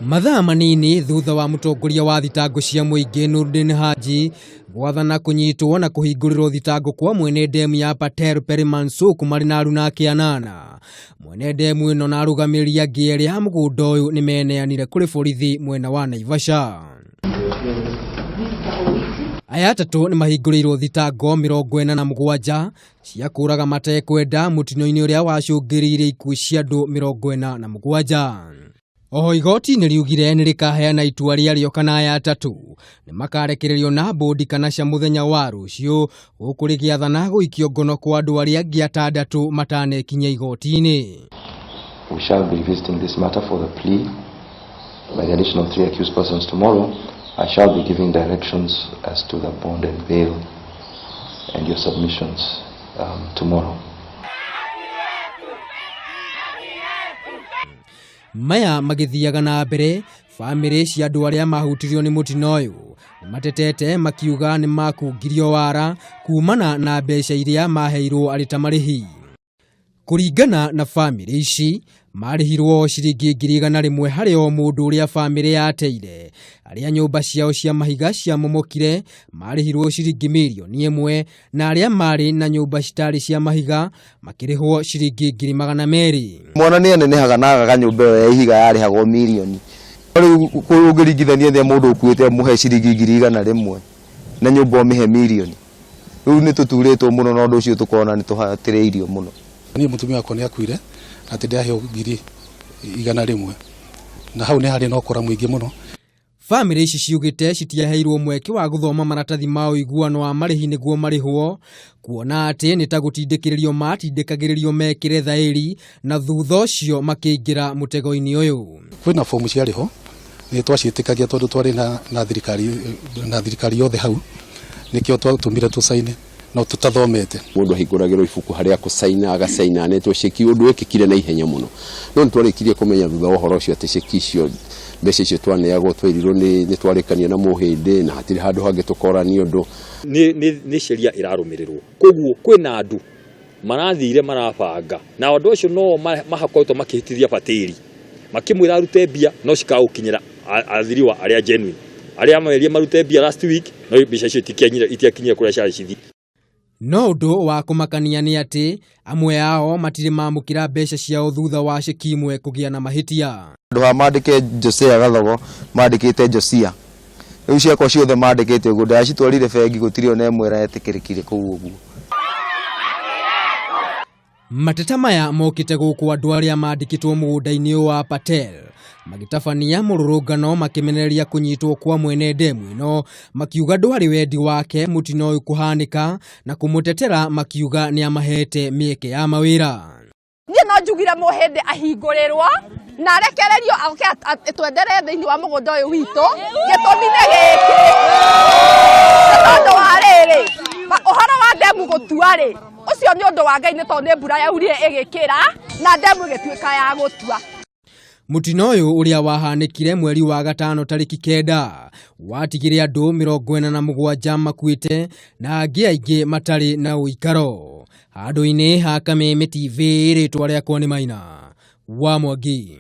Mathaa manini thutha wa mutongoria wa thitango cia muingi Nurdin Haji gwathana kunyitwo na kuhingũrĩrwo thitango kwa mwene ndemu ya Patel Peri Mansuk marĩ na aruna ake 8. Mwene ndemu ĩno na arũgamĩrĩri angĩ erĩ a mũgũnda ũyũ nĩ meneanire kũrĩ borithi mwena wa Naivasha. Aya atatũ nĩ mahingũrĩirwo thitango 47 cia kũraga matekwenda mũtino-inĩ ũrĩa wacũngĩrĩirie ikuũ cia andũ 47. Oho igoti nĩ riugire nĩ rĩkaheana itua rĩarĩo kana aya atatũ nĩ makarekererio na bodi kana cia mũthenya wa rũciũ gũkũ rĩgĩathana gũikio ngono kwa andũ arĩa angĩ 6 matanekinya igoti-inĩ. We shall be revisiting this matter for the plea by the addition of 3 accused persons tomorrow. I shall be giving directions as to the bond and bail and your submissions tomorrow. Maya magithiaga na mbere, family cia andũ arĩa mahutirio nĩ mũtino ũyũ matetete makiuga nĩ makungirio wara kumana na mbeca iria maheirwo arĩ ta marĩhi. Kũringana na family ici marĩhirwo ciringi 100 harĩ o mũndũ ũrĩa family yateire. Arĩa nyũmba ciao cia mahiga cia momokire marĩhirwo ciringi 1,000,000 na arĩa marĩ na nyũmba citarĩ cia mahiga makĩrĩhwo ciringi 200,000. Mwana nĩ anenehaga na agaga nyũmba ya ihiga yarĩhagwo 1,000,000. Rĩu ũngĩringithania nĩ mũndũ ũkuĩte mũhe ciringi 100,000 na nyũmba ũmĩhe 1,000,000. Rĩu nĩ tũturĩtwo mũno na ũndũ ũcio tũkona nĩ tũhatĩrĩirio mũno. Niĩ mũtumia wakwa nĩ akuire atĩ ndaheo 100,000 na hau nĩ harĩ na ũkora mũingĩ mũno. Family ici ciugĩte citiaheirwo mweke wa gũthoma maratathi ma ũiguano wa marĩhi nĩguo marĩhwo, kuona atĩ nĩ ta gũtindĩkĩrĩrio matindĩkagĩrĩrio mekĩre thaĩri na thutha ũcio makĩingĩra mũtego-inĩ ũyũ. Kwĩna fomu ciarĩho nĩ twaciĩtĩkagia tondũ twarĩ na thirikari yothe hau, nĩkĩo twatũmire tũcaine no tutathomete. Mũndũ ahingũragĩrwo ibuku harĩa kũcaina agacaina netwo ceki ũndũ wĩkĩkire na ihenya mũno. No nĩ twarĩkirie kũmenya thutha wa ũhoro ũcio atĩ ceki icio mbeca icio twaneagwo twerirwo nĩ twarĩkania na mũhĩndĩ na hatirĩ handũ hangĩ tũkorania ũndũ. Nĩ sheria ĩrarũmĩrĩrwo. Koguo kwĩna andũ marathire marabanga na andũ acio no mahakoretwo makĩhĩtithia Pateli makĩmwĩra arute mbia no cikaũkinyĩra athiriwa arĩa genuine arĩa mameria marute mbia last week no mbeca icio itiakinyire kũrĩa ciarĩ cithi. No ũndũ wa kũmakania nĩ atĩ amwe ao matirĩ mamũkĩra mbeca ciao thutha wa ceki imwe kũgĩa na mahĩtia. Andũ mandĩke Josea Gathogo mandĩkĩte Josia. Rĩu ciakwa ciothe mandĩkĩte ũguo ndacitwarire bengi gũtirĩ ona ĩmwe ĩretĩkĩrĩkire kũu ũguo. Mateta maya mokĩte gũkũ andũ arĩa mandĩkĩtwo mũgũnda-inĩ wa Patel magitabania mũrũrũngano makĩmenereria kunyitwo kwa mwene ndemu ĩno, makiuga ndwarĩ wendi wake mũtino ũyũ kũhanĩka na kũmũtetera makiuga nĩ amahete mĩeke ya mawĩra. Niĩ no njugire mũhĩndĩ ahingũrĩrwo na arekererio twendere thĩinĩ wa mũgũnda ũyũ witũ gĩtũmi nĩ gĩkĩ. Tondũ wa rĩrĩ ũhoro wa ndemu gũtua-rĩ ũcio nĩ ũndũ wa Ngai nĩ tondũ nĩ mbura yaurire ĩgĩkĩra na ndemu ĩgĩtuĩka ya gũtua. Mũtino ũyũ ũrĩa wahanĩkire mweri wa gatano tarĩki 9 watigire andũ 47 makuĩte na angĩ aingĩ matarĩ na ũikaro. Handũ-inĩ ha Kameme TV rĩtwa rĩakwa nĩ Maina wa Mwangi.